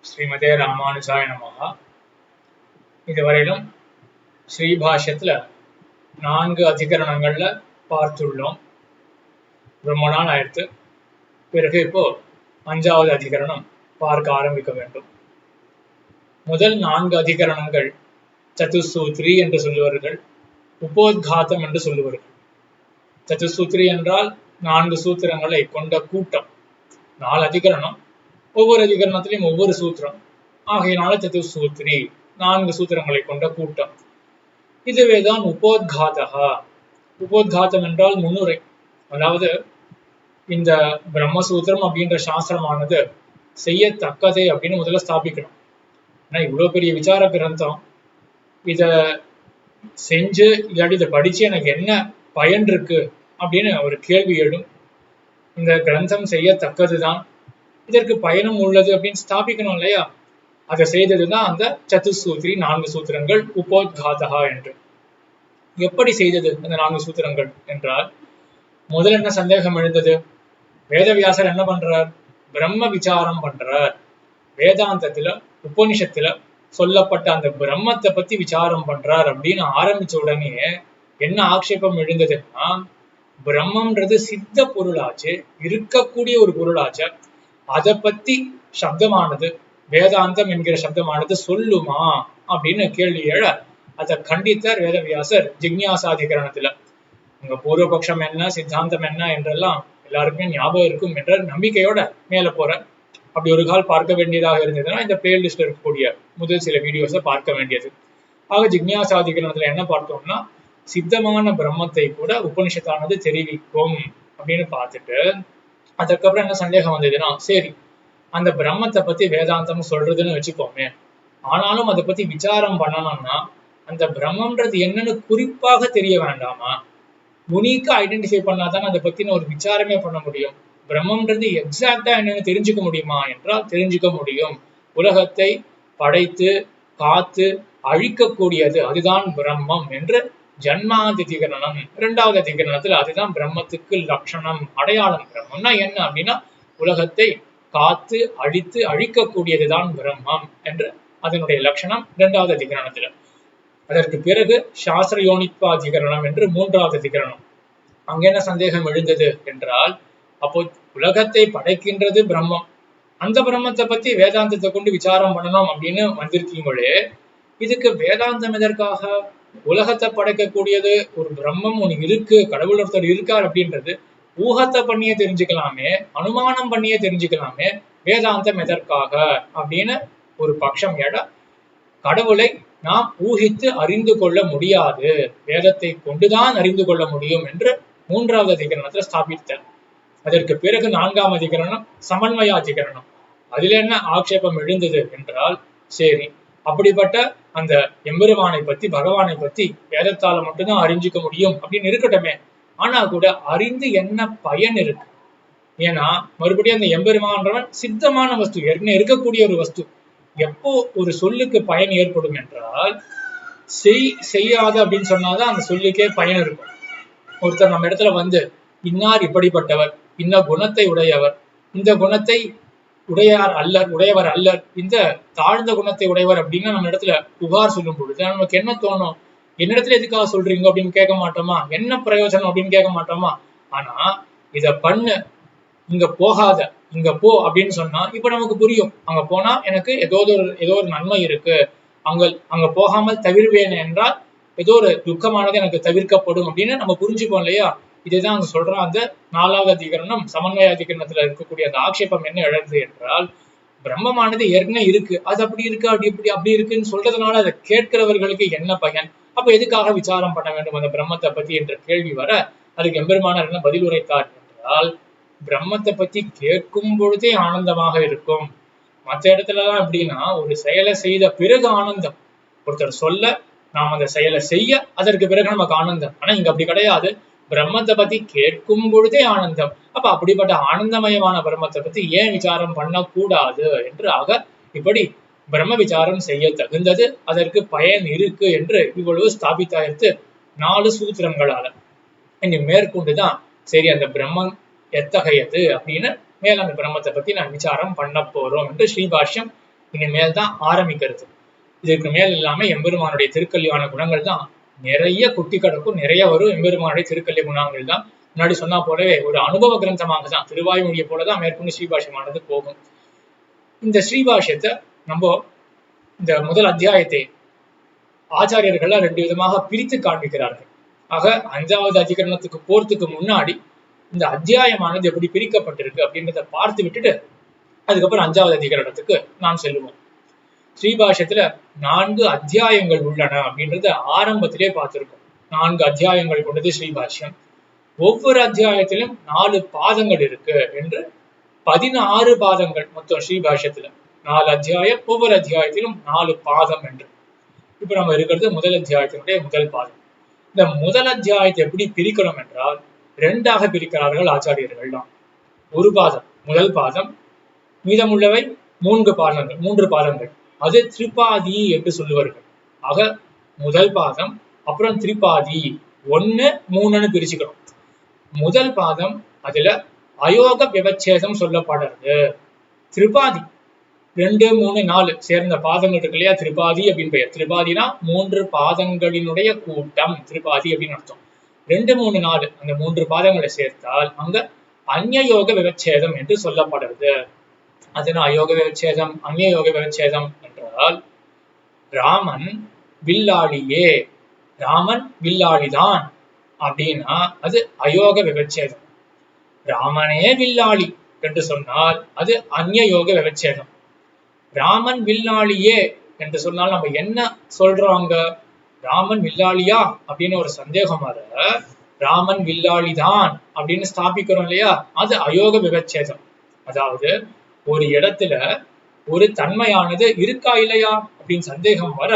ஸ்ரீமதே ராமானுஜாய நமஹா. இதுவரையிலும் ஸ்ரீபாஷ்யத்துல 4 அதிகரணங்கள்ல பார்த்துள்ளோம். ரொம்ப நாள் ஆயிடுத்து. பிறகு இப்போ 5வது அதிகரணம் பார்க்க ஆரம்பிக்க வேண்டும். முதல் 4 அதிகரணங்கள் சதுசூத்ரி என்று சொல்லுவார்கள், உபோத்காதம் என்று சொல்லுவார்கள். சதுசூத்ரி என்றால் 4 சூத்திரங்களை கொண்ட கூட்டம். 4 அதிகரணம், ஒவ்வொரு அதிகரணத்திலையும் ஒவ்வொரு சூத்திரம். ஆகையினால சதுசூத்ரி, 4 சூத்திரங்களை கொண்ட கூட்டம். இதுவேதான் உபோத்காதா. உபோத்காதம் என்றால் முன்னுரை. அதாவது இந்த பிரம்மசூத்திரம் அப்படின்ற சாஸ்திரமானது செய்யத்தக்கதே அப்படின்னு முதல்ல ஸ்தாபிக்கணும். ஏன்னா இவ்வளவு பெரிய விசார கிரந்தம், இத செஞ்சு இல்லாட்டி இதை படிச்சு எனக்கு என்ன பயன் இருக்கு அப்படின்னு ஒரு கேள்வி எழும். இந்த கிரந்தம் செய்யத்தக்கதுதான், இதற்கு பயனும் உள்ளது அப்படின்னு ஸ்தாபிக்கணும் இல்லையா? அதை செய்ததுதான் அந்த சதுசூத்ரி, 4 சூத்திரங்கள் உபோத்காதா என்று. எப்படி செய்தது அந்த 4 சூத்திரங்கள் என்றால், முதல்ல என்ன சந்தேகம் எழுந்தது? வேதவியாசர் என்ன பண்றார்? பிரம்ம விசாரம் பண்றார். வேதாந்தத்துல உபனிஷத்துல சொல்லப்பட்ட அந்த பிரம்மத்தை பத்தி விசாரம் பண்றார் அப்படின்னு ஆரம்பிச்ச உடனே என்ன ஆக்ஷேபம் எழுந்ததுன்னா, பிரம்மன்றது சித்த பொருளாச்சு, இருக்கக்கூடிய ஒரு பொருளாச்சு, அதை பத்தி சப்தமானது, வேதாந்தம் என்கிற சப்தமானது சொல்லுமா அப்படின்னு கேள்வி எழ அதை கண்டித்தார் வேதவியாசர் ஜிக்ஞாசாதிகரணத்துல. உங்க பூர்வபக்ஷம் என்ன, சித்தாந்தம் என்ன என்றெல்லாம் எல்லாருக்குமே ஞாபகம் இருக்கும் என்ற நம்பிக்கையோட மேல போற. அப்படி ஒரு கால் பார்க்க வேண்டியதாக இருந்ததுன்னா இந்த பிளேலிஸ்ட்ல இருக்கக்கூடிய முதல் சில வீடியோஸை பார்க்க வேண்டியது. ஆக ஜிக்ஞாசாதிகரணத்துல என்ன பார்த்தோம்னா, சித்தமான பிரம்மத்தை கூட உபனிஷத்தானது தெரிவிக்கும் அப்படின்னு பார்த்துட்டு, அதுக்கப்புறம் என்ன சந்தேகம் வந்ததுன்னா, சரி அந்த பிரம்மத்தை பத்தி வேதாந்தம் சொல்றதுன்னு வச்சுக்கோமே, ஆனாலும் அதை பத்தி விசாரம் பண்ணணும்னா அந்த பிரம்மன்றது என்னன்னு குறிப்பாக தெரிய வேண்டாமா? யுனிக்கா ஐடென்டிஃபை பண்ணாதானே அதை பத்தின ஒரு விசாரமே பண்ண முடியும். பிரம்மன்றது எக்ஸாக்டா என்னன்னு தெரிஞ்சுக்க முடியுமா என்றால் தெரிஞ்சுக்க முடியும். உலகத்தை படைத்து காத்து அழிக்கக்கூடியது, அதுதான் பிரம்மம் என்று ஜன்மாதி அதிகரணம் 2வது அதிகரணத்துல அதுதான் பிரம்மத்துக்கு லட்சணம், அடையாளம். பிரம்மம்னா என்ன அப்படின்னா, உலகத்தை காத்து அழித்து அழிக்கக்கூடியதுதான் பிரம்மம் என்று அதனுடைய லட்சணம் 2வது அதிகரணத்துல. அதற்கு பிறகு சாஸ்திர யோனித்வாதிகரணம் என்று 3வது அதிகரணம். அங்க என்ன சந்தேகம் எழுந்தது என்றால், அப்போ உலகத்தை படைக்கின்றது பிரம்மம், அந்த பிரம்மத்தை பத்தி வேதாந்தத்தை கொண்டு விசாரம் பண்ணணும் அப்படின்னு வந்திருக்கீங்களே, இதுக்கு வேதாந்தம் எதற்காக? உலகத்தை படைக்கக்கூடியது ஒரு பிரம்மம் ஒண்ணு இருக்கு, கடவுள் ஒருத்தர் இருக்கார் அப்படின்றது ஊகத்தை பண்ணியே தெரிஞ்சுக்கலாமே, அனுமானம் பண்ணியே தெரிஞ்சுக்கலாமே, வேதாந்தம் எதற்காக அப்படின்னு ஒரு பட்சம் எட, கடவுளை நாம் ஊகித்து அறிந்து கொள்ள முடியாது, வேதத்தை கொண்டுதான் அறிந்து கொள்ள முடியும் என்று 3வது அதிகரணத்துல ஸ்தாபித்தார். அதற்கு பிறகு 4ஆம் அதிகரணம் சமன்வயாதிகரணம். அதுல என்ன ஆட்சேபம் எழுந்தது என்றால், சரி அப்படிப்பட்ட அந்த எம்பெருமானை பத்தி, பகவானை பத்தி வேதத்தால மட்டும்தான் அறிஞ்சிக்க முடியும் அப்படின்னு இருக்கட்டுமே, ஆனா கூட அறிந்து என்ன பயன் இருக்கு? ஏன்னா மறுபடியும் அந்த எம்பெருமான்றவன் சித்தமான வஸ்து, ஏற்கனவே இருக்கக்கூடிய ஒரு வஸ்து. எப்போ ஒரு சொல்லுக்கு பயன் ஏற்படும் என்றால், செய்யாத அப்படின்னு சொன்னாதான் அந்த சொல்லுக்கே பயன் இருக்கும். ஒருத்தர் நம்ம இடத்துல வந்து இன்னார் இப்படிப்பட்டவர், இந்த குணத்தை உடையவர், இந்த குணத்தை உடையவர் அல்லர், இந்த தாழ்ந்த குணத்தை உடையவர் அப்படின்னு நம்ம இடத்துல புகார் சொல்லும் பொழுது நமக்கு என்ன தோணும்? என்னிடத்துல எதுக்காக சொல்றீங்க அப்படின்னு கேட்க மாட்டோமா? என்ன பிரயோஜனம் அப்படின்னு கேட்க மாட்டோமா? ஆனா இத பண்ணு, இங்க போகாத, இங்க போ அப்படின்னு சொன்னா இப்ப நமக்கு புரியும். அங்க போனா எனக்கு ஏதோ ஒரு நன்மை இருக்கு, அங்க போகாமல் தவிர்வேன் என்றால் ஏதோ ஒரு துக்கமானது எனக்கு தவிர்க்கப்படும் அப்படின்னு நம்ம புரிஞ்சுப்போம் இல்லையா? இதுதான் அங்க சொல்றான் அந்த 4வது அதிகரணம் சமன்வய அதிகரணத்துல இருக்கக்கூடிய அந்த ஆட்சேபம் என்ன எழுது என்றால், பிரம்மமானது ஏற்கனவே இருக்கு, அது அப்படி இருக்கு, அப்படி இருக்குன்னு சொல்றதுனால அதை கேட்கிறவர்களுக்கு என்ன பயன்? அப்ப எதுக்காக விசாரம் பண்ண வேண்டும் அந்த பிரம்மத்தை பத்தி என்ற கேள்வி வர, அதுக்கு எம்பெருமானார் என்ன பதில் உரைத்தார் என்றால், பிரம்மத்தை பத்தி கேட்கும் பொழுதே ஆனந்தமாக இருக்கும். மற்ற இடத்துலலாம் எப்படின்னா, ஒரு செயலை செய்த பிறகு ஆனந்தம். ஒருத்தர் சொல்ல, நாம் அந்த செயலை செய்ய, அதற்கு பிறகு நமக்கு ஆனந்தம். ஆனா இங்க அப்படி கிடையாது. பிரம்மத்தை பத்தி கேட்கும் பொழுதே ஆனந்தம். அப்ப அப்படிப்பட்ட ஆனந்தமயமான பிரம்மத்தை பத்தி ஏன் விசாரம் பண்ணக்கூடாது என்று ஆக, இப்படி பிரம்ம விசாரம் செய்ய தகுந்தது, அதற்கு பயன் இருக்கு என்று இவ்வளவு ஸ்தாபித்தாயிரத்து 4 சூத்திரங்களால. இனி மேற்கொண்டுதான் சரி அந்த பிரம்மம் எத்தகையது அப்படின்னு மேல அந்த பிரம்மத்தை பத்தி நான் விசாரம் பண்ண போறோம் என்று ஸ்ரீபாஷ்யம் இனிமேல் தான் ஆரம்பிக்கிறது. இதற்கு மேல் இல்லாம எம்பெருமானுடைய திருக்கல்யாண குணங்கள் தான் நிறைய குட்டி கிடக்கும், நிறைய வரும். எம்பெருமானுடைய திருக்கல்ய குணங்கள் தான் முன்னாடி சொன்னா போலவே ஒரு அனுபவ கிரந்தமாக தான், திருவாய்மொழியை போலதான் மேற்கொண்டு ஸ்ரீபாஷ்யமானது போகும். இந்த ஸ்ரீபாஷ்யத்தை நம்ம இந்த முதல் அத்தியாயத்தை ஆச்சாரியர்கள் 2 விதமாக பிரித்து காண்பிக்கிறார்கள். ஆக 5வது அதிகரணத்துக்கு போறதுக்கு முன்னாடி இந்த அத்தியாயமானது எப்படி பிரிக்கப்பட்டிருக்கு அப்படின்றத பார்த்து விட்டுட்டு அதுக்கப்புறம் 5வது அதிகரணத்துக்கு நாம் செல்லுவோம். ஸ்ரீபாஷ்யத்துல 4 அத்தியாயங்கள் உள்ளன அப்படின்றத ஆரம்பத்திலே பார்த்திருக்கோம். 4 அத்தியாயங்கள் கொண்டது ஸ்ரீபாஷ்யம். ஒவ்வொரு அத்தியாயத்திலும் 4 பாதங்கள் இருக்கு என்று 16 பாதங்கள் மொத்தம் ஸ்ரீபாஷ்யத்துல. 4 அத்தியாயம், ஒவ்வொரு அத்தியாயத்திலும் 4 பாதம் என்று. இப்ப நம்ம இருக்கிறது முதல் அத்தியாயத்தினுடைய முதல் பாதம். இந்த முதல் அத்தியாயத்தை எப்படி பிரிக்கணும் என்றால் 2ஆக பிரிக்கிறார்கள் ஆச்சாரியர்கள் தான். ஒரு பாதம் முதல் பாதம், மீதமுள்ளவை 3 பாதங்கள். அது திரிபாதி என்று சொல்லுவார்கள். ஆக முதல் பாதம், அப்புறம் திரிபாதி 1, 3ன்னு பிரிச்சுக்கணும். முதல் பாதம் அதுல அயோக விவச்சேதம் சொல்லப்படுறது. திரிபாதி 2, 3, 4 சேர்ந்த பாதங்கள் இருக்கு இல்லையா, திரிபாதி அப்படின்னு பெயர். திரிபாதினா 3 பாதங்களினுடைய கூட்டம், திரிபாதி அப்படின்னு அர்த்தம். 2, 3, 4 அந்த 3 பாதங்களை சேர்த்தால் அங்க அந்நியோக விவச்சேதம் என்று சொல்லப்படுறது. அதுனா அயோக விவச்சேதம், அந்நியோக விவச்சேதம் என்றால் ராமன் வில்லாளியே, ராமன் வில்லாளிதான் அப்படின்னா அது அயோக விவச்சேதம். ராமனே வில்லாளி என்று சொன்னால் அது அந்நியோக விவச்சேதம். ராமன் வில்லாளியே என்று சொன்னால் நம்ம என்ன சொல்றோங்க, ராமன் வில்லாளியா அப்படின்னு ஒரு சந்தேகம் வர ராமன் வில்லாளிதான் அப்படின்னு ஸ்தாபிக்கிறோம் இல்லையா, அது அயோக விவச்சேதம். அதாவது ஒரு இடத்துல ஒரு தன்மையானது இருக்கா இல்லையா அப்படின்னு சந்தேகம் வர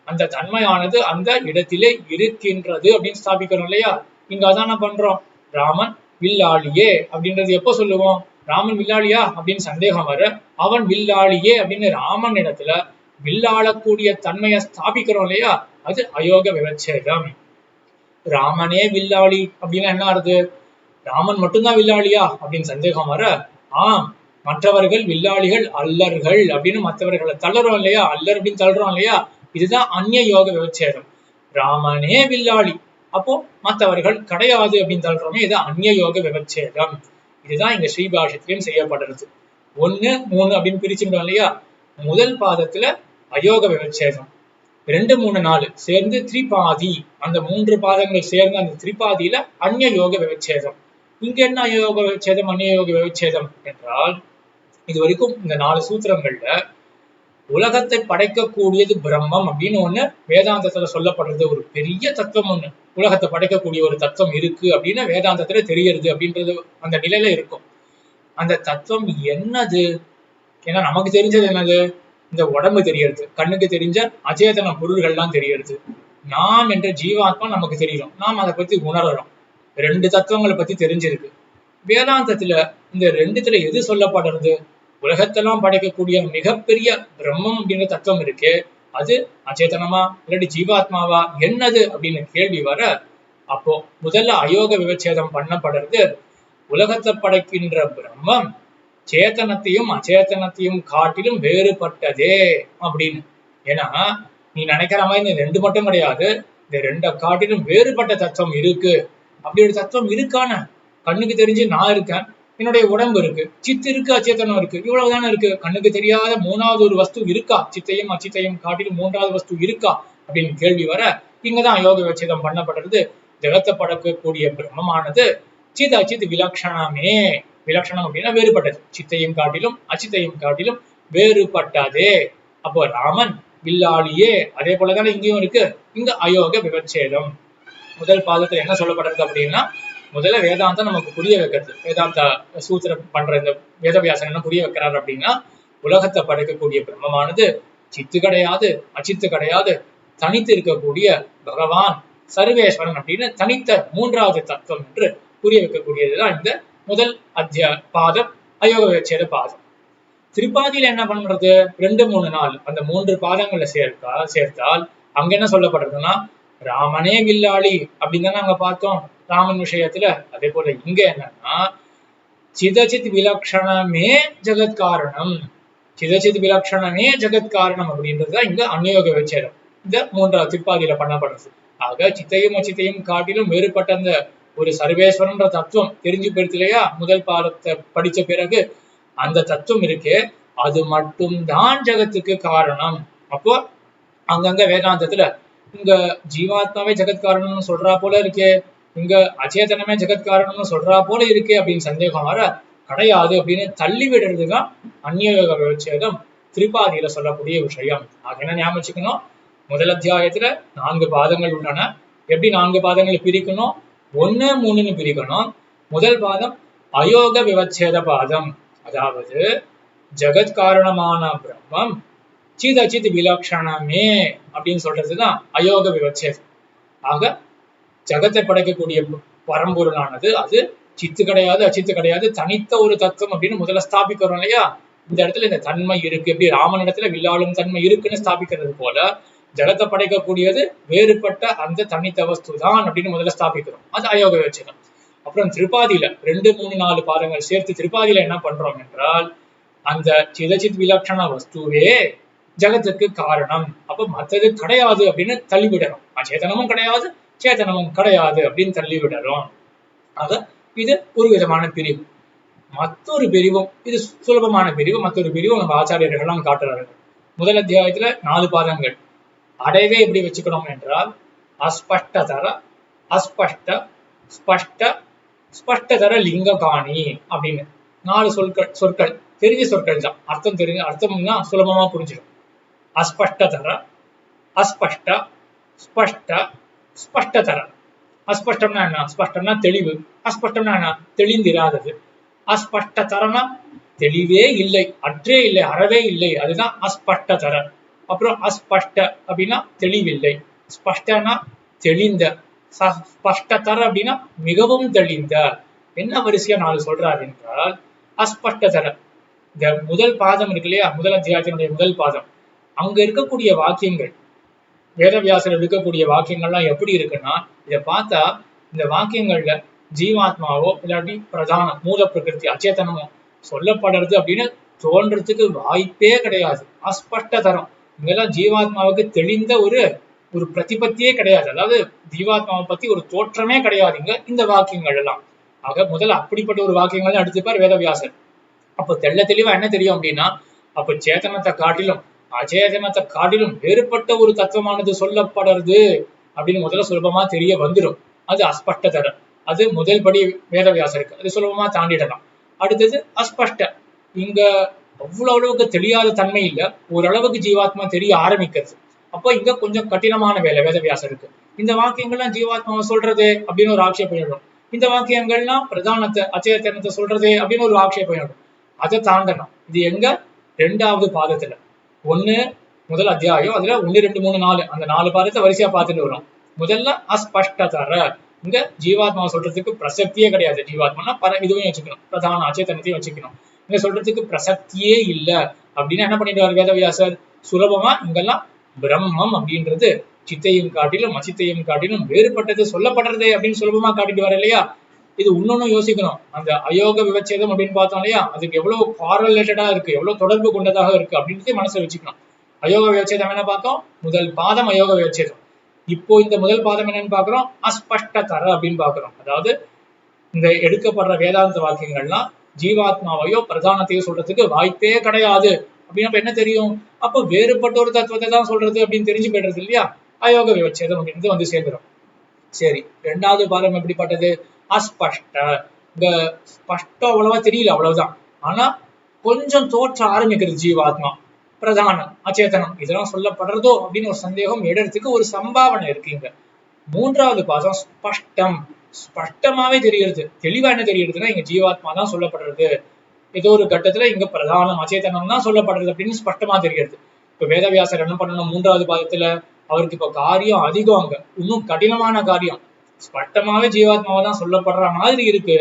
அந்த தன்மையானது அந்த இடத்திலே இருக்கின்றது அப்படின்னு ஸ்தாபிக்கிறோம் இல்லையா. இங்க அதான பண்றோம், ராமன் வில்லாளியே அப்படின்றது எப்போ சொல்லுவோம், ராமன் வில்லாளியா அப்படின்னு சந்தேகம் வர அவன் வில்லாளியே அப்படின்னு ராமன் இடத்துல வில்லாளக்கூடிய தன்மையை ஸ்தாபிக்கிறோம் இல்லையா, அது அயோக விவச்சேதம். ராமனே வில்லாளி அப்படின்னா என்ன ஆறுது, ராமன் மட்டும்தான் வில்லாளியா அப்படின்னு சந்தேகம் வர மற்றவர்கள் வில்லாளிகள் அல்லர்கள் அப்படின்னு மற்றவர்களை தள்ளுறோம் இல்லையா, அல்லர் அப்படின்னு தள்ளுறோம் இல்லையா, இதுதான் அந்நியோக விவச்சேதம். ராமனே வில்லாளி அப்போ மற்றவர்கள் கிடையாது அப்படின்னு தள்ளுறோமே, இது அந்நியோக விவச்சேதம். இதுதான் இங்க ஸ்ரீபாஷ்யத்திலையும் செய்யப்படுறது. 1, 3 அப்படின்னு பிரிச்சுட்டோம் இல்லையா. முதல் பாதத்துல அயோக விவச்சேதம், 2, 3, 4 சேர்ந்து திரிபாதி, அந்த 3 பாதங்கள் சேர்ந்து அந்த திரிபாதியில அந்நியோக விவச்சேதம். இங்க என்ன அயோக விவச்சேதம், அந்நியோக விவச்சேதம் என்றால், இது வரைக்கும் இந்த 4 சூத்திரங்கள்ல உலகத்தை படைக்கக்கூடியது பிரம்மம் அப்படின்னு ஒண்ணு வேதாந்தத்துல சொல்லப்படுறது. ஒரு பெரிய தத்துவம் ஒண்ணு, உலகத்தை படைக்கக்கூடிய ஒரு தத்துவம் இருக்கு அப்படின்னு வேதாந்தத்துல தெரியறது அப்படின்றது அந்த நிலையில இருக்கும். அந்த தத்துவம் என்னது, ஏன்னா நமக்கு தெரிஞ்சது என்னது, இந்த உடம்பு தெரியறது, கண்ணுக்கு தெரிஞ்ச அச்சேதன பொருள்கள்லாம் தெரியறது. நாம் என்ற ஜீவாத்மா நமக்கு தெரியும், நாம் அதை பத்தி உணர்றோம். 2 தத்துவங்களை பத்தி தெரிஞ்சிருக்கு. வேதாந்தத்துல இந்த 2த்துல எது சொல்லப்படுறது, உலகத்தெல்லாம் படைக்கக்கூடிய மிகப்பெரிய பிரம்மம் அப்படின்ற தத்துவம் இருக்கு, அது அச்சேதனமா இல்லாட்டி ஜீவாத்மாவா என்னது அப்படின்னு கேள்வி வர, அப்போ முதல்ல அயோக விவச்சேதம் பண்ணப்படுறது. உலகத்தை படைக்கின்ற பிரம்மம் சேத்தனத்தையும் அச்சேதனத்தையும் காட்டிலும் வேறுபட்டதே அப்படின்னு. ஏன்னா நீ நினைக்கிற மாதிரி இந்த 2 மட்டும் கிடையாது, இந்த 2 காட்டிலும் வேறுபட்ட தத்துவம் இருக்கு. அப்படி ஒரு தத்துவம் இருக்கான, கண்ணுக்கு தெரிஞ்சு நான் இருக்கேன், என்னுடைய உடம்பு இருக்கு, சித்து இருக்கு, அச்சேதனம் இருக்கு, இவ்வளவுதானே இருக்கு. கண்ணுக்கு தெரியாத 3வது ஒரு வஸ்து இருக்கா, சித்தையும் அச்சித்தையும் காட்டிலும் 3வது வஸ்து இருக்கா அப்படின்னு கேள்வி வர, இங்கதான் அயோக விவச்சேதம் பண்ணப்படுறது. ஜெகத்தை படைக்கக்கூடிய பிரம்மமானது சித் அச்சித் விலக்ஷணமே, விலக்ஷணம் அப்படின்னா வேறுபட்டது, சித்தையும் காட்டிலும் அச்சித்தையும் காட்டிலும் வேறுபட்டதே. அப்போ ராமன் வில்லாளியே, அதே போலதானே இங்கேயும் இருக்கு. இங்க அயோக விவச்சேதம். முதல் பாதத்துல என்ன சொல்லப்படுறது அப்படின்னா, முதல்ல வேதாந்தம் நமக்கு புரிய வைக்கிறது. வேதாந்த சூத்திரம் பண்ற இந்த வேதவியாசன் என்ன புரிய வைக்கிறார் அப்படின்னா, உலகத்தை படைக்கக்கூடிய பிரம்மமானது சித்து கிடையாது, அச்சித்து கிடையாது, தனித்து இருக்கக்கூடிய பகவான் சர்வேஸ்வரன் அப்படின்னு தனித்த 3வது தத்துவம் என்று புரிய வைக்கக்கூடியதுதான் இந்த முதல் பாதம், அயோக விவச்சேத பாதம். திரிபாதியில என்ன பண்றது, 2, 3, 4 அந்த 3 பாதங்களை சேர்த்தால் அங்க என்ன சொல்லப்படுறதுன்னா, ராமனே வில்லாளி அப்படின்னு தானே அங்க பார்த்தோம் ராமன் விஷயத்துல. அதே போல இங்க என்னன்னா, சிதச்சித் விலக்ஷணமே ஜெகத் காரணம், சிதச்சித் விலட்சணமே ஜெகத் காரணம் அப்படின்றதுதான் இங்க அந்நியோக விவச்சேதம் இந்த மூன்றாவது திருப்பாதியில பண்ணப்படுறது. ஆக சித்தையும் அச்சித்தையும் காட்டிலும் வேறுபட்ட அந்த ஒரு சர்வேஸ்வரன்ற தத்துவம் தெரிஞ்சு போயிடுது இல்லையா? முதல் பாடத்தை படிச்ச பிறகு அந்த தத்துவம் இருக்கே அது மட்டும்தான் ஜெகத்துக்கு காரணம். அப்போ அங்கங்க வேதாந்தத்துல இங்க ஜீவாத்மாவே ஜெகத் காரணம்னு சொல்றா போல இருக்கே, இங்க அச்சேதனமே ஜெகத் காரணம்னு சொல்றா போல இருக்கே அப்படின்னு சந்தேகம் வர கிடையாது அப்படின்னு தள்ளி விடுறதுதான் அந்நியோக விவச்சேதம் திரிபாதியில சொல்லக்கூடிய விஷயம். ஆக என்ன ஞாபகம் வச்சுக்கணும், முதல் அத்தியாயத்துல 4 பாதங்கள் உள்ளன. எப்படி 4 பாதங்களை பிரிக்கணும்? 1, 3ன்னு பிரிக்கணும். முதல் பாதம் அயோக விவச்சேத பாதம், அதாவது ஜெகத் காரணமான பிரம்மம் சித் விலட்சணமே அப்படின்னு சொல்றதுதான் அயோக விவச்சேதம். ஆக ஜகத்தை படைக்கக்கூடிய பரம்பொருளானது அது சித்து கிடையாது அச்சித்து கிடையாது, தனித்த ஒரு தத்துவம் அப்படின்னு முதல்ல ஸ்தாபிக்கிறோம் இல்லையா? இந்த இடத்துல இந்த தன்மை இருக்கு, எப்படி ராமன் இடத்துல வில்லாளும் தன்மை இருக்குன்னு ஸ்தாபிக்கிறது போல ஜகத்தை படைக்கக்கூடியது வேறுபட்ட அந்த தனித்த வஸ்து தான் அப்படின்னு முதல்ல ஸ்தாபிக்கிறோம். அது அயோக விவச்சேதம். அப்புறம் திரிபாதியில 2, 3, 4 பாதங்கள் சேர்த்து திரிபாதியில என்ன பண்றோம் என்றால் அந்த சிதச்சித் விலட்சண வஸ்துவே ஜகத்துக்கு காரணம், அப்ப மற்றது கிடையாது அப்படின்னு தள்ளிவிடணும். அச்சேதனமும் கிடையாது சேதனமும் கிடையாது அப்படின்னு தள்ளிவிடணும். ஆக இது ஒரு விதமான பிரிவு. மற்றொரு பிரிவும் இது சுலபமான பிரிவு. மற்றொரு பிரிவும் நம்ம ஆச்சாரியர்கள்லாம் காட்டுறார்கள். முதல் அத்தியாயத்துல 4 பாதங்கள் அடைவே எப்படி வச்சுக்கணும் என்றால் அஸ்பஷ்டதர அஸ்பஷ்ட ஸ்பஷ்ட ஸ்பஷ்டதர லிங்க காணி அப்படின்னு 4 சொற்கள் தெரிஞ்ச சொற்கள் தான். அர்த்தம்னா சுலபமா புரிஞ்சிடும். அஸ்பஷ்டதர அஸ்பஷ்ட ஸ்பஷ்ட ஸ்பஷ்டதர. அஸ்பஷ்டம்னா என்ன? ஸ்பஷ்டம்னா தெளிவு, அஸ்பஷ்டம்னா என்ன? தெளிந்திராதது. அஸ்பஷ்டதரனா தெளிவே இல்லை, அற்றே இல்லை, அறவே இல்லை, அதுதான் அஸ்பஷ்டதர. அப்புறம் அஸ்பஷ்ட அப்படின்னா தெளிவில்லை, ஸ்பஷ்டனா தெளிந்த, ஸ்பஷ்டதர அப்படின்னா மிகவும் தெளிந்த. என்ன வரிசையா 4 சொல்றாரு என்றால் அஸ்பஷ்டதர இந்த முதல் பாதம் இருக்கு இல்லையா? முதல் அத்தியாயத்தினுடைய முதல் பாதம், அங்க இருக்கக்கூடிய வாக்கியங்கள் வேதவியாசர் இருக்கக்கூடிய வாக்கியங்கள்லாம் எப்படி இருக்குன்னா, இதை பார்த்தா இந்த வாக்கியங்கள்ல ஜீவாத்மாவோ இல்லாட்டி பிரதான மூல பிரகிருதி அச்சேதனமோ சொல்லப்படுறது அப்படின்னு தோன்றதுக்கு வாய்ப்பே கிடையாது. அஸ்பஷ்டதரம் இங்கெல்லாம் ஜீவாத்மாவுக்கு தெளிந்த ஒரு பிரதிபத்தியே கிடையாது. அதாவது ஜீவாத்மாவை பத்தி ஒரு தோற்றமே கிடையாதுங்க இந்த வாக்கியங்கள் எல்லாம். ஆக முதல்ல அப்படிப்பட்ட ஒரு வாக்கியங்கள் தான் எடுத்துப்பார் வேதவியாசர். அப்போ தெள்ள தெளிவா என்ன தெரியும் அப்படின்னா, அப்ப சேதனத்தை காட்டிலும் அச்சேதனத்தை காட்டிலும் வேறுபட்ட ஒரு தத்துவமானது சொல்லப்படுறது அப்படின்னு முதல்ல சுலபமா தெரிய வந்துடும். அது அஸ்பஷ்டதர, அது முதல் படி வேதவியாசருக்கு, அது சுலபமா தாண்டிடலாம். அடுத்தது அஸ்பஷ்ட, இங்க அவ்வளவு அளவுக்கு தெரியாத தன்மை இல்லை, ஓரளவுக்கு ஜீவாத்மா தெரிய ஆரம்பிக்கிறது. அப்போ இங்க கொஞ்சம் கடினமான வேலை வேதவியாசருக்கு. இந்த வாக்கியங்கள்லாம் ஜீவாத்மாவை சொல்றது அப்படின்னு ஒரு ஆட்சேபம் எழுடும். இந்த வாக்கியங்கள்லாம் பிரதானத்தை அச்சேதனத்தை சொல்றது அப்படின்னு ஒரு ஆட்சேபம் எழுடும். அதை தாண்டணும். இது எங்க? 2வது பாதத்துல 1 முதல் அத்தியாயம், அதுல 1, 2, 3, 4 அந்த 4 பாதத்தை வரிசையா பார்த்துட்டு வரும். முதல்ல அஸ்பஷ்டதர, இங்க ஜீவாத்மா சொல்றதுக்கு பிரசக்தியே கிடையாது. ஜீவாத்மானா இதுவும் வச்சுக்கணும், பிரதான அச்சேதனத்தையும் வச்சுக்கணும். இங்க சொல்றதுக்கு பிரசக்தியே இல்லை அப்படின்னு என்ன பண்ணிடுவார் வேதவியாசர்? சுலபமா இங்கெல்லாம் பிரம்மம் அப்படின்றது சித்தையும் காட்டிலும் அச்சித்தையும் காட்டிலும் வேறுபட்டது சொல்லப்படுறது அப்படின்னு சுலபமா காட்டிடுவார் இல்லையா? இது இன்னொன்னும் யோசிக்கணும். அந்த அயோக விவச்சேதம் அப்படின்னு பார்த்தோம் இல்லையா, அதுக்கு எவ்வளவு காரலேட்டடா இருக்கு, எவ்வளவு தொடர்பு கொண்டதாக இருக்கு அப்படின்றதே மனசுல வச்சுக்கணும். அயோக விவச்சேதம் என்ன பார்த்தோம்? முதல் பாதம் அயோக விவச்சேதம். இப்போ இந்த முதல் பாதம் என்னன்னு பாக்குறோம்? அஸ்பஷ்டதர அப்படின்னு பாக்குறோம். அதாவது இந்த எடுக்கப்படுற வேதாந்த வாக்கியங்கள்லாம் ஜீவாத்மாவையோ பிரதானத்தையோ சொல்றதுக்கு வாய்ப்பே கிடையாது அப்படின்னு என்ன தெரியும்? அப்போ வேறுபட்ட ஒரு தத்துவத்தை தான் சொல்றது அப்படின்னு தெரிஞ்சு போயிடுறது இல்லையா? அயோக விவச்சேதம் அப்படின்றது வந்து சேர்ந்துடும். சரி, 2வது பாதம் எப்படிப்பட்டது? அஸ்பஷ்ட. இந்த ஸ்பஷ்டம் அவ்வளவா தெரியல, அவ்வளவுதான். ஆனா கொஞ்சம் தோற்ற ஆரம்பிக்கிறது ஜீவாத்மா, பிரதானம், அச்சேதனம் இதெல்லாம் சொல்லப்படுறதோ அப்படின்னு ஒரு சந்தேகம் எடுறதுக்கு ஒரு சம்பாவனை இருக்கு. இங்க 3வது பாதம் ஸ்பஷ்டம், ஸ்பஷ்டமாவே தெரிகிறது. தெளிவா என்ன தெரியுதுன்னா இங்க ஜீவாத்மா தான் சொல்லப்படுறது, ஏதோ ஒரு கட்டத்துல இங்க பிரதானம் அச்சேதனம் தான் சொல்லப்படுறது அப்படின்னு ஸ்பஷ்டமா தெரிகிறது. இப்ப வேதவியாசர் என்ன பண்ணணும்? 3வது பாதத்துல அவருக்கு இப்ப காரியம் அதிகம், அங்க இன்னும் கடினமான காரியம். ஸ்பஷ்டமாவே ஜீவாத்மாவை தான் சொல்லப்படுற மாதிரி இருக்கு,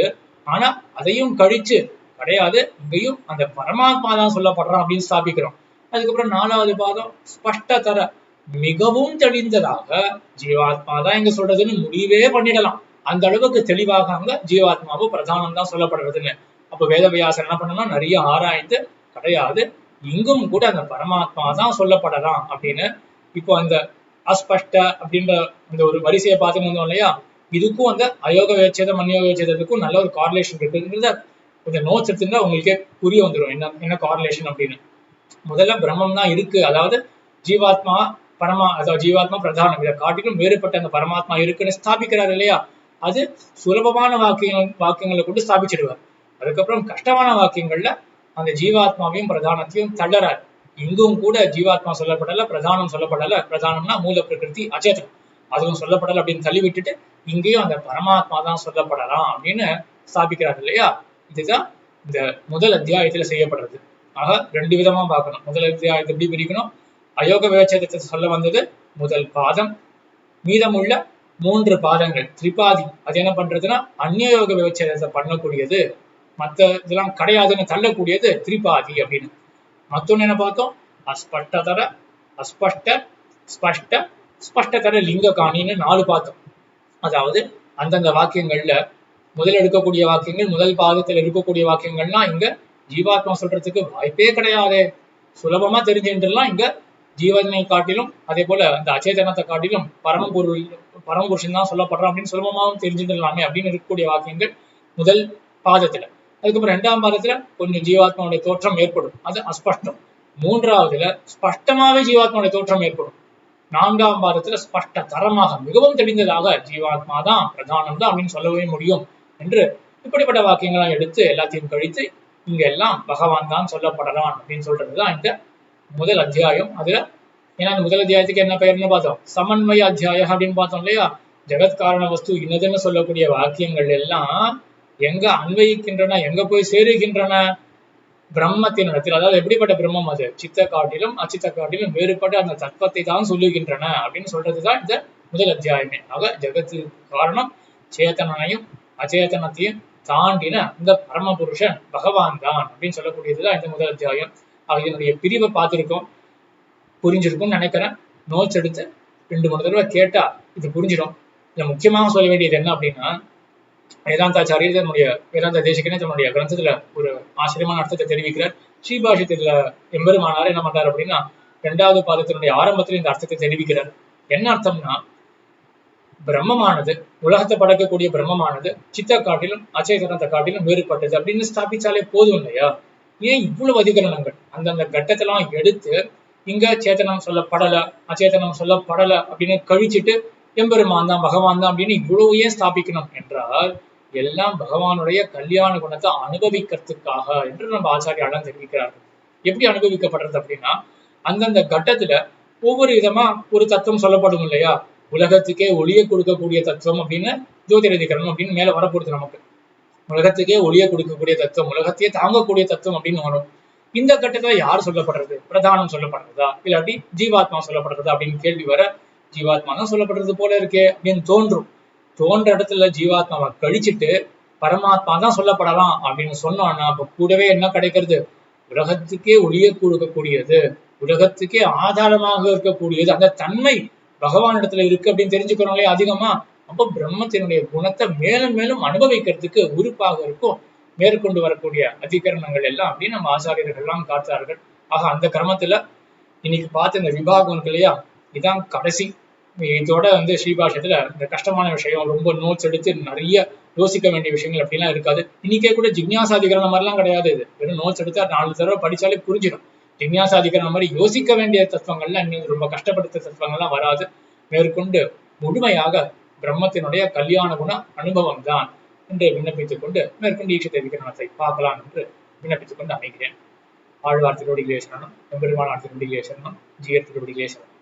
ஆனா அதையும் கழிச்சு கிடையாது, இங்கேயும் அந்த பரமாத்மா தான் சொல்லப்படுறான் அப்படின்னு ஸ்தாபிக்கிறோம். அதுக்கப்புறம் 4வது பாதம் ஸ்பஷ்டதர, மிகவும் தெளிந்ததாக ஜீவாத்மா தான் இங்க சொல்றதுன்னு முடிவே பண்ணிடலாம். அந்த அளவுக்கு தெளிவாக அங்க ஜீவாத்மாவும் பிரதானம் தான் சொல்லப்படுறதுன்னு. அப்ப வேதவியாசர் என்ன பண்ணணும்னா நிறைய ஆராய்ந்து கிடையாது, இங்கும் கூட அந்த பரமாத்மா தான் சொல்லப்படலாம் அப்படின்னு இப்போ அந்த அஸ்பஷ்ட அப்படின்ற அந்த ஒரு வரிசையை பார்த்துன்னு வந்தோம் இல்லையா, இதுக்கும் அந்த அயோக வியட்சேதம் அந்யோக வியட்சேதத்துக்கும் நல்ல ஒரு கார்லேஷன் இருக்குங்கிறத கொஞ்சம் நோட்ஸ் எடுத்துருந்தா உங்களுக்கே புரிய வந்துடும் என்ன கார்லேஷன் அப்படின்னு. முதல்ல பிரம்மம் தான் இருக்கு, அதாவது ஜீவாத்மா அதாவது ஜீவாத்மா பிரதானம், இதை காட்டிலும் வேறுபட்ட அந்த பரமாத்மா இருக்குன்னு ஸ்தாபிக்கிறார் இல்லையா, அது சுலபமான வாக்கியங்களை கொண்டு ஸ்தாபிச்சிடுவார். அதுக்கப்புறம் கஷ்டமான வாக்கியங்கள்ல அந்த ஜீவாத்மாவையும் பிரதானத்தையும் தள்ளறார். இங்கும் கூட ஜீவாத்மா சொல்லப்படல, பிரதானம் சொல்லப்படல. பிரதானம்னா மூல பிரகிருதி அச்சேதனம், அதுவும் சொல்லப்படல அப்படின்னு தள்ளி விட்டுட்டு இங்கேயும் அந்த பரமாத்மா தான் சொல்லப்படலாம் அப்படின்னு ஸ்தாபிக்கிறார் இல்லையா. இதுதான் இந்த முதல் அத்தியாயத்துல செய்யப்படுறது. ஆக 2 விதமா பார்க்கணும். முதல் அத்தியாயத்தை எப்படி பிரிக்கணும், அயோக விவச்சேதத்தை சொல்ல வந்தது முதல் பாதம், மீதமுள்ள 3 பாதங்கள் திரிபாதி அது என்ன பண்றதுன்னா அந்நியோக விவச்சேதத்தை பண்ணக்கூடியது, மற்ற இதெல்லாம் கிடையாதுன்னு தள்ளக்கூடியது திரிபாதி அப்படின்னு. மத்தொன்னு என்ன பார்த்தோம், அஸ்பஷ்டதர அஸ்பஷ்ட ஸ்பஷ்ட ஸ்பஷ்டதர லிங்க காணின்னு 4 பார்த்தோம். அதாவது அந்தந்த வாக்கியங்கள்ல முதல் எடுக்கக்கூடிய வாக்கியங்கள், முதல் பாதத்துல இருக்கக்கூடிய வாக்கியங்கள்லாம் இங்க ஜீவாத்மா சொல்றதுக்கு வாய்ப்பே கிடையாது, சுலபமா தெரிஞ்சுட்டுலாம் இங்க ஜீவனை காட்டிலும் அதே போல அந்த அச்சேதனத்தை காட்டிலும் பரமபுருஷன் தான் சொல்லப்படுறோம் அப்படின்னு சுலபமாவும் தெரிஞ்சுடலாமே அப்படின்னு இருக்கக்கூடிய வாக்கியங்கள் முதல் பாதத்துல. அதுக்கப்புறம் 2ஆம் பாதத்துல கொஞ்சம் ஜீவாத்மாவுடைய தோற்றம் ஏற்படும், அது அஸ்பஷ்டம். 3ஆவதுல ஸ்பஷ்டமாவே ஜீவாத்மாவுடைய தோற்றம் ஏற்படும். 4ஆம் பாதத்துல ஸ்பஷ்ட தரமாக மிகவும் தெளிந்ததாக ஜீவாத்மா தான் பிரதானம் தான் அப்படின்னு சொல்லவே முடியும் என்று இப்படிப்பட்ட வாக்கியங்களாம் எடுத்து எல்லாத்தையும் கழித்து இங்க எல்லாம் பகவான் தான் சொல்லப்படலாம் அப்படின்னு சொல்றதுதான் இந்த முதல் அத்தியாயம். அதுல ஏன்னா இந்த முதல் அத்தியாயத்துக்கு என்ன பெயர்னு பார்த்தோம், சமன்வய அத்தியாயம் அப்படின்னு பார்த்தோம் இல்லையா. ஜெகத்காரண வஸ்து இன்னதுன்னு சொல்லக்கூடிய வாக்கியங்கள் எல்லாம் எங்க அன்வயிக்கின்றன, எங்க போய் சேருகின்றன, பிரம்மத்தின் இடத்தில். அதாவது எப்படிப்பட்ட பிரம்மம் அது, சித்த காட்டிலும் அச்சித்த காட்டிலும் வேறுபட்ட அந்த தத்துவத்தை தான் சொல்லுகின்றன அப்படின்னு சொல்றதுதான் இந்த முதல் அத்தியாயமே. ஆக ஜெகத்துக்கு காரணம் சேத்தனையும் அச்சேதனத்தையும் தாண்டின இந்த பரமபுருஷன் பகவான் தான் அப்படின்னு சொல்லக்கூடியதுதான் இந்த முதல் அத்தியாயம். இதனுடைய பிரிவை பார்த்திருக்கோம், புரிஞ்சிருக்கும்னு நினைக்கிறேன். நோட்ஸ் எடுத்து 2-3 தடவை கேட்டா இது புரிஞ்சிடும். இதுல முக்கியமாக சொல்ல வேண்டியது என்ன அப்படின்னா, வேதாந்தாச்சாரியர் தன்னுடைய வேதாந்த தேசிகனே தன்னுடைய கிரந்தத்துல ஒரு ஆச்சரியமான அர்த்தத்தை தெரிவிக்கிறார். ஸ்ரீபாஷ்யத்துல எம்பெருமானார் என்ன பண்றாரு அப்படின்னா 2வது பாதத்தினுடைய ஆரம்பத்துல இந்த அர்த்தத்தை தெரிவிக்கிறார். என்ன அர்த்தம்னா, பிரம்மமானது உலகத்தை படைக்கக்கூடிய பிரம்மமானது சித்த காட்டிலும் அச்சேதனத்தை காட்டிலும் வேறுபட்டது அப்படின்னு ஸ்தாபிச்சாலே போதும் இல்லையா. ஏன் இவ்வளவு அதிகரணங்கள் அந்தந்த கட்டத்தெல்லாம் எடுத்து இங்க சேத்தனம் சொல்லப்படல அச்சேதனம் சொல்லப்படல அப்படின்னு கழிச்சிட்டு எம்பெருமான் தான் பகவான் தான் அப்படின்னு இவ்வளவு ஏன் ஸ்தாபிக்கணும் என்றால், எல்லாம் பகவானுடைய கல்யாண குணத்தை அனுபவிக்கிறதுக்காக என்று நம்ம ஆச்சாரியாலாம் தெரிவிக்கிறார்கள். எப்படி அனுபவிக்கப்படுறது அப்படின்னா, அந்தந்த கட்டத்துல ஒவ்வொரு விதமா ஒரு தத்துவம் சொல்லப்படும் இல்லையா. உலகத்துக்கே ஒளியை கொடுக்கக்கூடிய தத்துவம் அப்படின்னு ஜோதிரதிகரணம் அப்படின்னு மேல வரப்போகுது நமக்கு. உலகத்துக்கே ஒளியை கொடுக்கக்கூடிய தத்துவம், உலகத்தையே தாங்கக்கூடிய தத்துவம் அப்படின்னு வரும். இந்த கட்டத்துல யார் சொல்லப்படுறது, பிரதானம் சொல்லப்படுறதா இல்லாட்டி ஜீவாத்மா சொல்லப்படுறதா அப்படின்னு கேள்வி வர, ஜீவாத்மா தான் சொல்லப்படுறது போல இருக்கே அப்படின்னு தோன்ற இடத்துல ஜீவாத்மாவை கழிச்சிட்டு பரமாத்மா தான் சொல்லப்படலாம் அப்படின்னு சொன்னோம்னா அப்ப கூடவே என்ன கிடைக்கிறது, உலகத்துக்கே ஒளியை கொடுக்கக்கூடியது, உலகத்துக்கே ஆதாரமாக இருக்கக்கூடியது, அந்த தன்மை பகவான் இடத்துல இருக்கு அப்படின்னு தெரிஞ்சுக்கிறோங்களே அதிகமா. அப்போ பிரம்மத்தினுடைய குணத்தை மேலும் மேலும் அனுபவிக்கிறதுக்கு உறுப்பாக இருக்கும் மேற்கொண்டு வரக்கூடிய அதிகரணங்கள் எல்லாம் அப்படின்னு நம்ம ஆச்சாரியர்கள் எல்லாம் காத்தார்கள். ஆக அந்த கிரமத்துல இன்னைக்கு பார்த்த இந்த விபாகம் இருக்கு இல்லையா, இதான் கடைசி. இதோட ஸ்ரீபாஷ்யத்துல இந்த கஷ்டமான விஷயம், ரொம்ப நோட்ஸ் எடுத்து நிறைய யோசிக்க வேண்டிய விஷயங்கள் அப்படிலாம் இருக்காது. இன்னைக்கே கூட ஜிக்ஞாசாதிகரணம் மாதிரிலாம் கிடையாது. இது வெறும் நோட்ஸ் எடுத்து 4 தடவை படிச்சாலே புரிஞ்சிடும். ஜிக்ஞாசாதிகரணம் மாதிரி யோசிக்க வேண்டிய தத்துவங்கள்லாம் இன்னும் ரொம்ப கஷ்டப்படுத்த தத்துவங்கள்லாம் வராது. மேற்கொண்டு முழுமையாக பிரம்மத்தினுடைய கல்யாண குண அனுபவம் தான் என்று விண்ணப்பித்துக் கொண்டு மேற்கொண்டு ஈட்சத்தை விகரணத்தை பார்க்கலாம் என்று விண்ணப்பித்துக் கொண்டு அமைகிறேன். ஆழ்வார் திருவடிகளே சரணம், எம்பெருமானார் திருவடிகளே சரணம், ஜீயர் திருவடிகளே சரணம்.